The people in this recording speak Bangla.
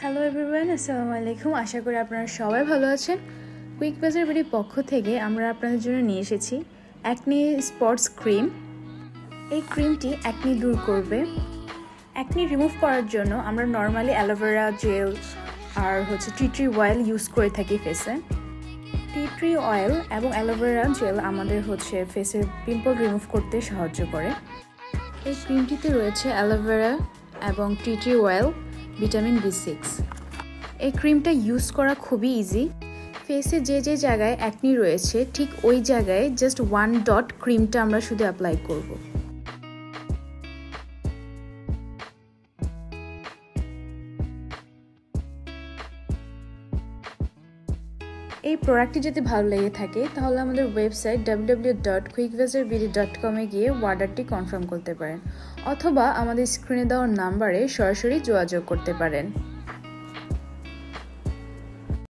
হ্যালো এভরিওয়ান, আসসালামু আলাইকুম। আশা করি আপনারা সবাই ভালো আছেন। কুইক বাজার বিডির পক্ষ থেকে আমরা আপনাদের জন্য নিয়ে এসেছি অ্যাকনি স্পটস ক্রিম। এই ক্রিমটি অ্যাকনি দূর করবে। অ্যাকনি রিমুভ করার জন্য আমরা নর্মালি অ্যালোভেরা জেল আর টি ট্রি অয়েল ইউজ করে থাকি ফেসে। টি ট্রি অয়েল এবং অ্যালোভেরা জেল আমাদের ফেসের পিম্পল রিমুভ করতে সাহায্য করে। এই ক্রিমটিতে রয়েছে অ্যালোভেরা এবং tea tree oil, vitamin B6। এই ক্রিমটা ইউজ করা খুবই ইজি। ফেসে যে জায়গায় অ্যাকনি রয়েছে ঠিক ওই জায়গায় জাস্ট 1 ডট ক্রিমটা আমরা শুধু অ্যাপ্লাই করব। এই প্রোডাক্টটি যদি ভালো লেগে থাকে তাহলে আমাদের ওয়েবসাইট www.quickbazarbd.com এ গিয়ে অর্ডারটি কনফার্ম করতে পারেন, অথবা আমাদের স্ক্রিনে দেওয়া নাম্বারে সরাসরি যোগাযোগ করতে পারেন।